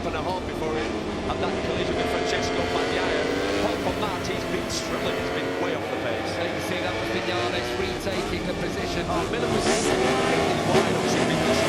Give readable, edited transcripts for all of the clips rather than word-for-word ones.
lap and a half before he had that collision with Francesco Bagnaia. Apart from that, he's been struggling, he's been way off the pace. So you can see that was Viñales retaking the position. Miller was slightly wide, obviously, because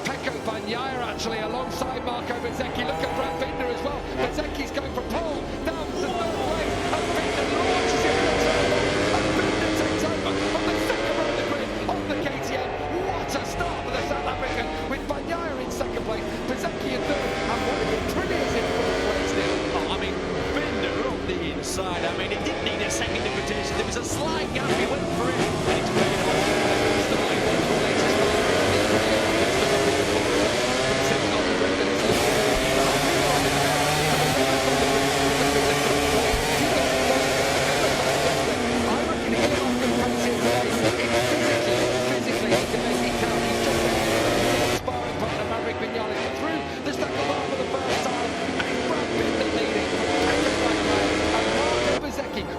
Pecco Bagnaia actually alongside Marco Bezzecchi. Look at Brad Binder as well. Bezzecchi's going for pole down to third place, and Binder launches it in the turbo, and Binder takes over from the second row of the grid on the KTM. What a start for the South African, with Bagnaia in second place, Bezzecchi in third, and one of the prettiest in fourth place still. I mean, Binder on the inside. I mean, he didn't need a second invitation. There was a slight gap. He went for it, and it's paid off. Maverick Viñales through the second bar for the first time, and it's Brad Binder leading.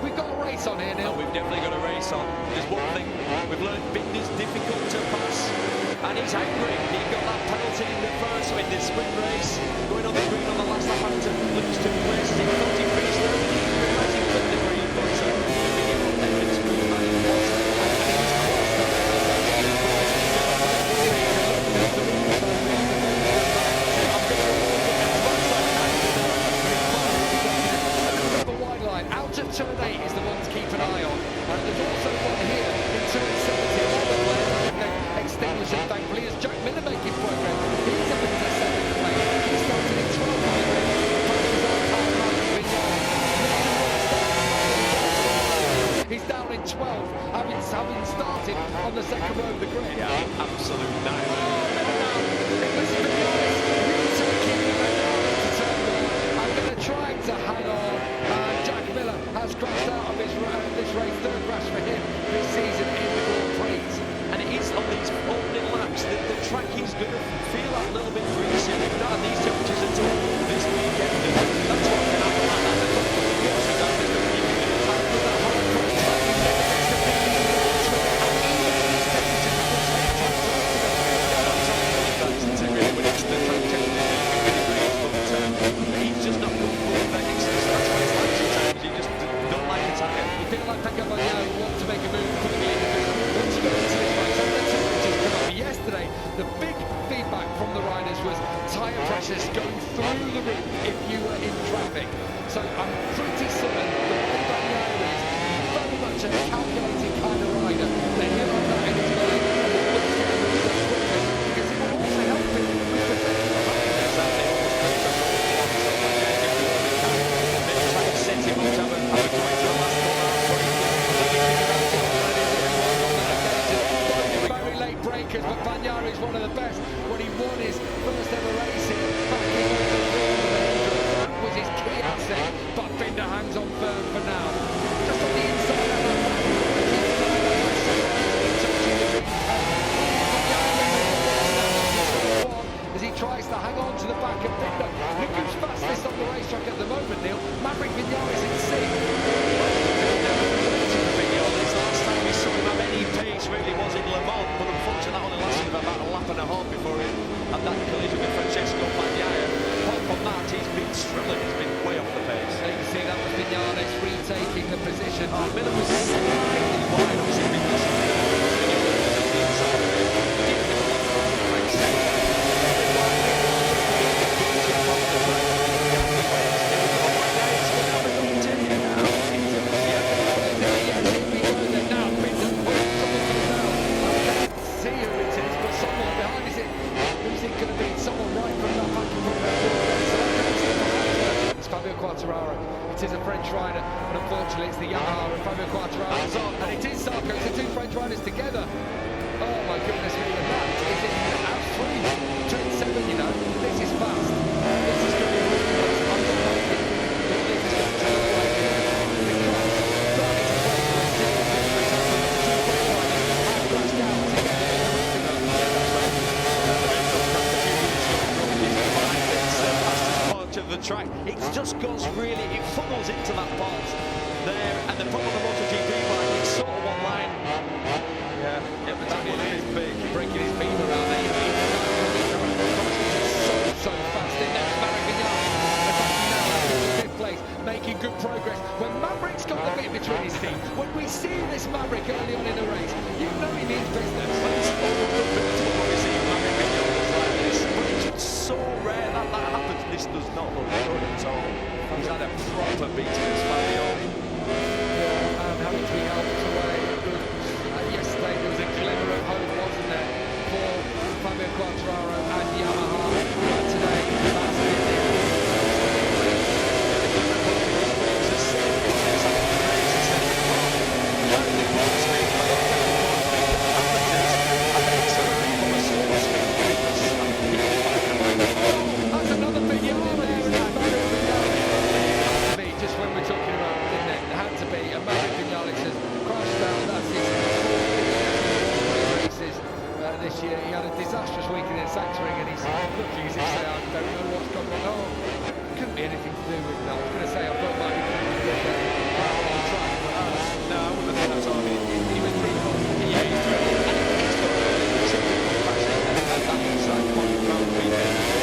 We've got a race on here, Neil. Oh, we've definitely got a race on. There's one thing we've learned: Binder's difficult to pass, and he's angry. He got that penalty in the first, so in this sprint race, going on the green on the last lap, having to lose 2 places. He thought he finished there, he didn't realise he flipped the green, but beginning on Edmonds green, and he was. Out of turn 8 is the one to keep an eye on. And there's also one here in turn 17. All the players are extinguishing, thankfully, as Jack Miller making progress. He's up into 7th place. He started in 12th on the grid. He's down in 12th, having started on the second row of the grid. Yeah, absolute nightmare. It was Viñales retaking the turn 1. I'm going to try to hang on. Jack Miller has crashed out of this race, third crash for him this season in the Grand Prix. And it is on these opening laps that the track is going to feel a little bit greasy. They've not had these temperatures at all this weekend. That's what can happen like that. They've got to be honest, that is going to be after the hard crash track. He never gets the big and even these temperatures are just head track track. That's the thing really, when it's the track temperature, he's just not comfortable with that. That's what it's like sometimes. You just don't like a tire. You feel like Pecco Bagnaia wants to make a move quickly because once you go into this race, and the temperatures come up. Yesterday, the big feedback from the riders was tyre pressures going through the roof if you were in traffic. So I'm pretty certain that Bagnaia is very much a calculating kind of rider. That he'll have that in his mind and will look to get moved up quickly because it will also help him with the technical. Very late breakers, but Bagnaia is one of the best. When he won his first ever racing back in that was his key asset, but Binder hangs on firm for now. Just on the inside of that back, as he tries to hang on to the back of Binder. Look who's fastest on the racetrack at the moment, Neil. Maverick Viñales in sixth. Last time we saw him have any pace really was in Le Mans, but unfortunately that only lasted about a lap and a half before he had that collision with Francesco Bagnaia. Apart from that, he's been struggling, he's been way off the pace. So you can see that was Viñales retaking the position. Miller was slightly wide, obviously, because it is a French rider, and unfortunately it's the Yamaha and Fabio Quartararo, and it is Sarko, so 2 French riders together. Oh my goodness me, and that is in house 3, turn 7, you know, this is fast. This is going to be really close. I'm not thinking that this is going to turn away. The crash starting to play for a serious victory. 2 French riders have crashed out together in the race ago. of the track, it just goes really, it funnels into that part there, and the problem with the MotoGP bike sort of one line. Yeah, but that one is big. Breaking his beam around there. So fast in there. Maverick Viñales attacking now in fifth place, making good progress. When Maverick's got the bit between his teeth, when we see this Maverick early on in the race, you know he means business. It's almost unbelievable when we see Maverick Viñales like this. But it's so rare that that happens. This does not look good at all. He's had a proper beat to his Fabio. And having to be helped away. Yesterday there was a glimmer of hope, wasn't there, for Fabio Quartararo and Yamaha. But today, that's That's another Viñales there. Just when we're talking about, didn't it? It had to be. And Maverick Viñales has crashed down. That's his races this year. He had a disastrous weekend in Sachsenring, and he's looking as if say, I don't know what's gone wrong. Oh, couldn't be anything to do with that. I was going to say I thought it might be on track. No, I wouldn't have thought so. I mean, he was pretty good. Yeah, he's pretty good. He's got a simple passing and that inside point round the weekend.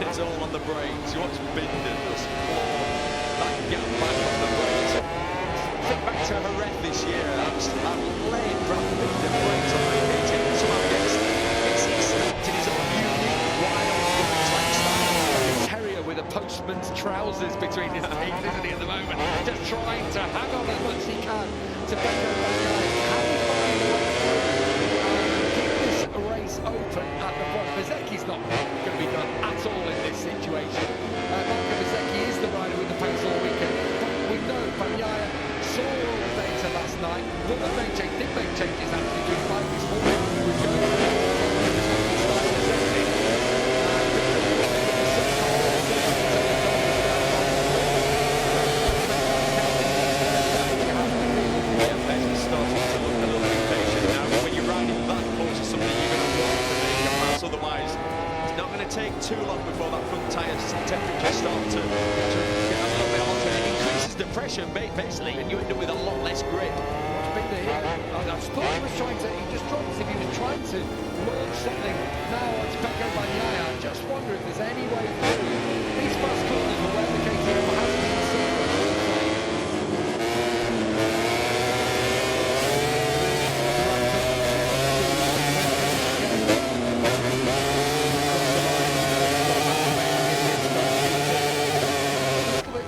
It's all on the brakes. You watch Binder just claw that gap back on the brakes. Think back to Jerez this year. I'm laying Brad Binder brakes on my KTM. Somehow gets snapped in his own unique, wild track style. Terrier with a postman's trousers between his teeth, isn't he, at the moment? Just trying to hang on as much as he can to Pecco Bagnaia. How do you find a way through keep this race open at the front? Bezzecchi's not going to be done at all in this situation. Marco Bezzecchi is the rider with the pace all weekend. But we know Bagnaia saw all the data last night. Did make changes actually during life this morning. We're going take too long before that front tyre's temperature starts to get a little bit hotter. It increases the pressure basically, and you end up with a lot less grip. What's been here? I just thought he was trying to. He just dropped as if he was trying to launch something. Now it's Pecco Bagnaia. I just wonder if there's any way through these fast corners or where the KTM has been seen.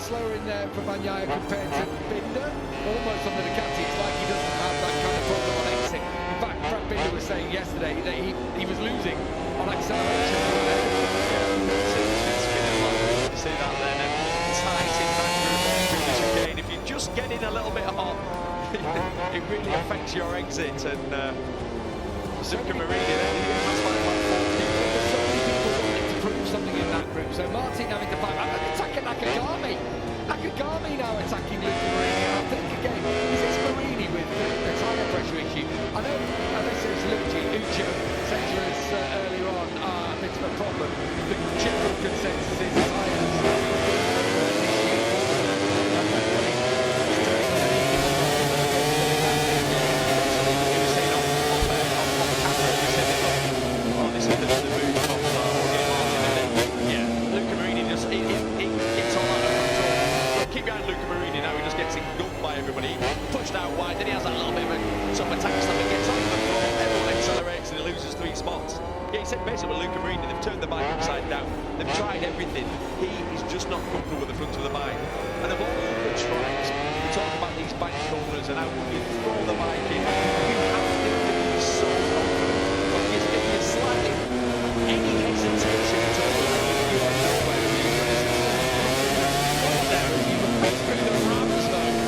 Slower in there for Bagnaia compared to Binder, almost on the Ducati. It's like he doesn't have that kind of problem on exit. In fact, Brad Binder was saying yesterday that he was losing on acceleration. You see that then, and tight in that group of chicane. If you're just getting a little bit hot, it really affects your exit. And Zucca Marini then, that's like 4 people. There's so many people wanting to prove something in that group. So Martin having to fight. I'm attacking Nakagami. Nakagami now attacking Luca Marini. I think again, is this Marini with the tyre pressure issue? I know this is Uccio said to us earlier on, a bit of a problem. The general consensus is tyres. Out wide, then he has that little bit of a sort of attack stuff and gets on the floor, everyone accelerates and he loses 3 spots. Yeah, he said basically with Luca Marini, they've turned the bike upside down, they've tried everything, he is just not comfortable with the front of the bike. And of all the tracks, we talk about these bike corners and how you throw the bike in, you have to be so confident. But if you're slightly, any hesitation at all, you end up where you there, you can go through the ramps though.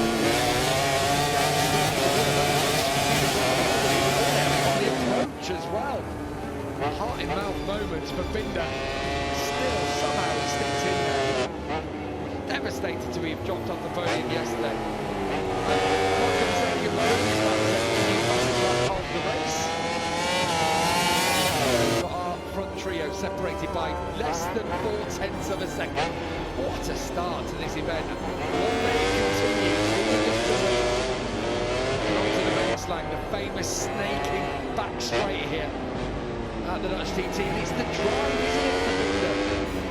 As well. Heart in mouth moments for Binder. Still somehow he sticks in there. Devastated to have dropped off the podium yesterday. What can I say? You're losing that of the race. separated by less than 4/10 of a second. What a start to this event. One day it continues. Onto the main slang, the famous snaking back straight here at the Dutch TT. It's the drive, isn't it, for Binder?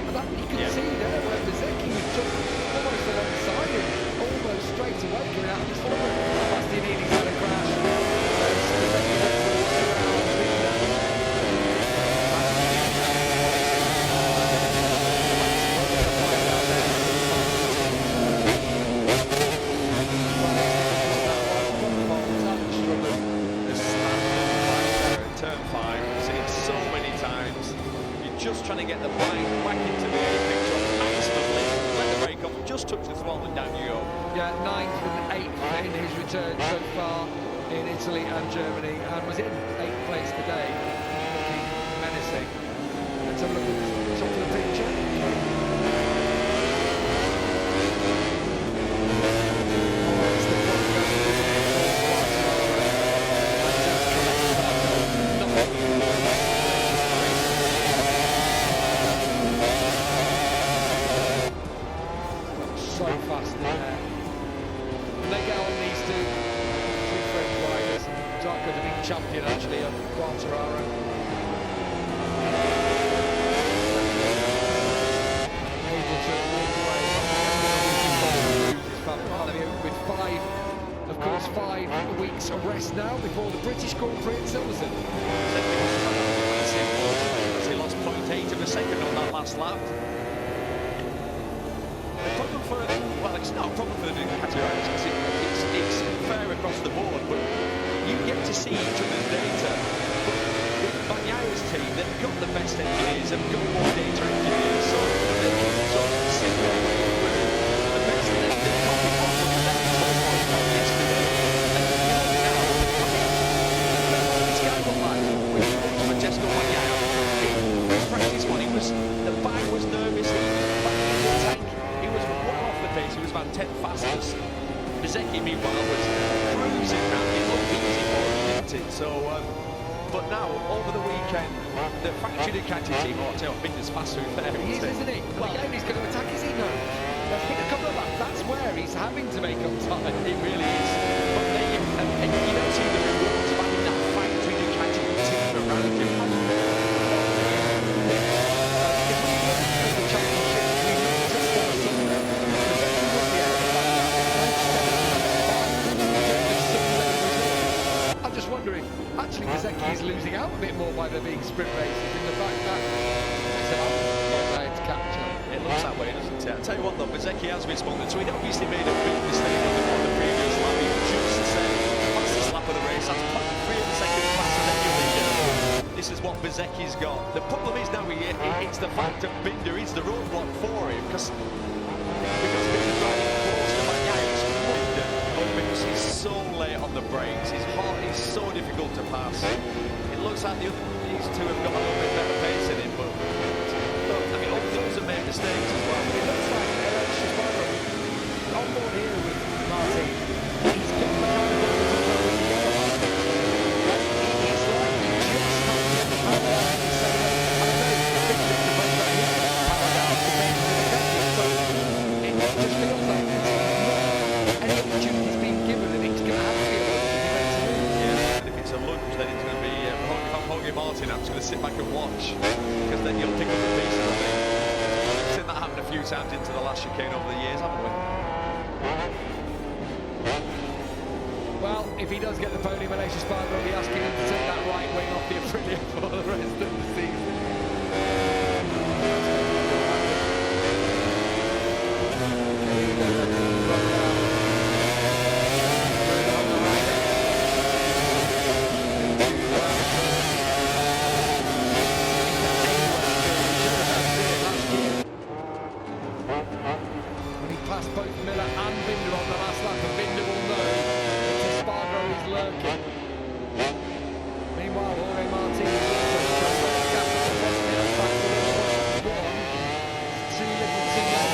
And that you can see there where Bezzecchi was just almost alongside him, almost straight away coming out of this corner. Bastianini's had a crash. Just trying to get the bike back into the apex of maximum lift, let the brake off, just touch the throttle and down you go. Yeah, 9th and 8th in his return so far in Italy and Germany, and was in 8th place today. Looking menacing. Let's have a look at the top of the picture. So fast in there. And they get on these two French riders. Zarco, the big champion actually of Quartararo. Able to walk away with 5 weeks of rest now before the British Grand Prix at Silverstone. He lost 0.8 of a second on that last lap. Well, it's not a problem for the Ducati riders because it's fair across the board, but you get to see each other's data. But with Bagnaia's team, they've got the best engineers, they've got more data engineers, so they can sort of simulate the best that they've got yesterday. It's going to look like when you watch Francesco Bagnaia in practice when the bike was nervous, he was back in the tank. He was well off the pace, he was about 10th fastest. Bezzecchi, meanwhile, was cruising around. It looked easy for him, didn't it? So, but now, over the weekend, the factory Ducati team, I tell you, Binder's fast through there. He is, isn't he? Well, again, he's going to attack, is he? No. There's been a couple of laps, that's where he's having to make up time. It really is. But they, and you don't see the rewards of having that factory Ducati team around you. Actually, Bezzecchi is losing out a bit more by there being sprint races in the fact that it's a to capture. It looks that way, doesn't it? I'll tell you what though, Bezzecchi has responded, so he'd obviously made a big mistake on the previous lap. He just said, fastest lap of the race, that's 0.3 of a second faster than your leader. This is what Bezzecchi's got. The problem is now it's the fact that Binder is the roadblock for him, because Binder's driving close to Bagnaia, because he's so late on the brakes, he's hot, he's so difficult to pass. It looks like these two have got a little bit better pace in it, but look, I mean, all those have made mistakes as well. It looks like Shimano on board here with Martin. He's got the kind of he's like just not getting power out. So I know it's big to break that here. It just feels like there's not any opportunities being given, and it's going to have to be a yeah, and if it's a lunge, then it's going to be Jorge Martin. I'm just going to sit back and watch, because then you'll pick up the pieces of it. We've seen that happen a few times into the last chicane over the years, haven't we? Well, if he does get the podium, Malaysia Spark will be asking him to take that right wing off the Aprilia for the rest of the season. When he passed both Miller and Binder on the last lap, and Binder will know that Espargaro is lurking. Meanwhile, Jorge Martin is also trying to gap to Miller back to the one. Too little, too late.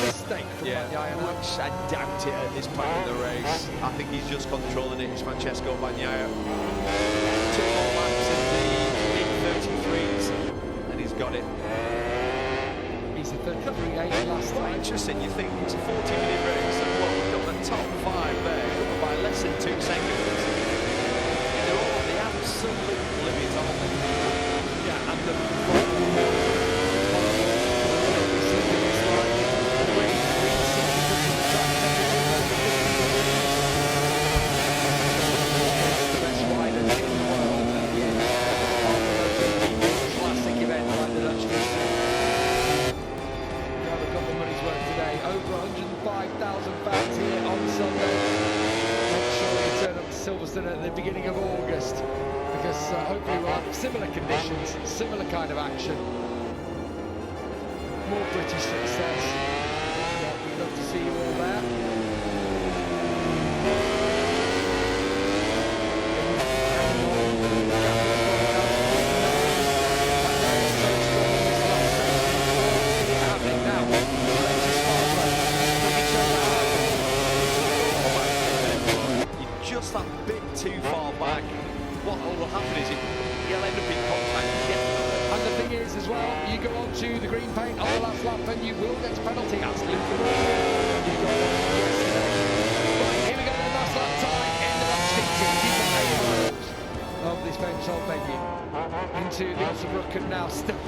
Mistake from Bagnaia. Which I doubt it at this point in the race. I think he's just controlling it. It's Francesco Bagnaia. 2 more laps in the mid-33s, and he's interesting. You think it's a 40-minute race, and look, we've got the top 5 there, covered by less than 2 seconds. They're all on the absolute limit, aren't they? Yeah, and the classic event like the Dutch Grand Prix. We have a couple of money's worth today. Over 105,000 fans here on Sunday. Make sure you turn up to Silverstone at the beginning of August, because hopefully we'll have similar conditions, similar kind of action. More British success. Yeah, we'd love to see you all there. Just that bit too far back. What will happen is you'll end up in contact. And the thing is as well, you go on to the green paint on the last lap and you will get a penalty. That's Luke. You've got yesterday. Right, here we go, the last lap time in the Dutch TT. Keep the 8 miles of this French old venue into the Otterbrook, and now still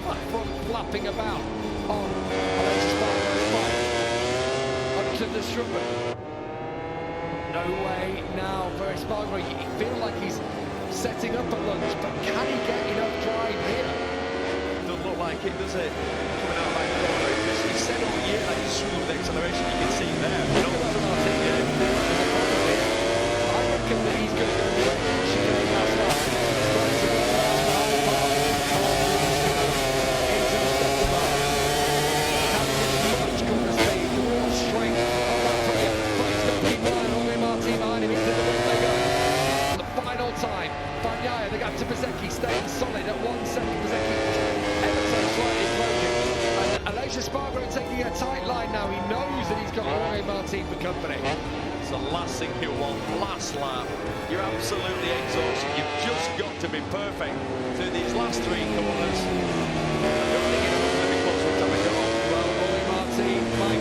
flapping about on Alexis Barber's bike up to the Shrubber. No way now for Espargaro. You feel like he's setting up a lunge, but can he get enough drive here? Doesn't look like it, does it? Coming out like that. He said all year that he's struggled with acceleration. You can see there. I reckon that he's going to go away. Chicane last lap. Into the second bar. Having much corner speed, real strength on that front. But he's got to keep an eye on Jorge Martin behind him. Into the wing they go. The final time, Bagnaia, the gap to Pecco, staying solid at 1 second. Pecco ever so slightly closing. And Alexis Espargaro taking a tight line now. He knows that he's got Jorge Martin for company. It's the last thing you want, last lap. You're absolutely exhausted. You've just got to be perfect through these last 3 corners. I don't think it's going to be close to time. Well, Jorge Martin, my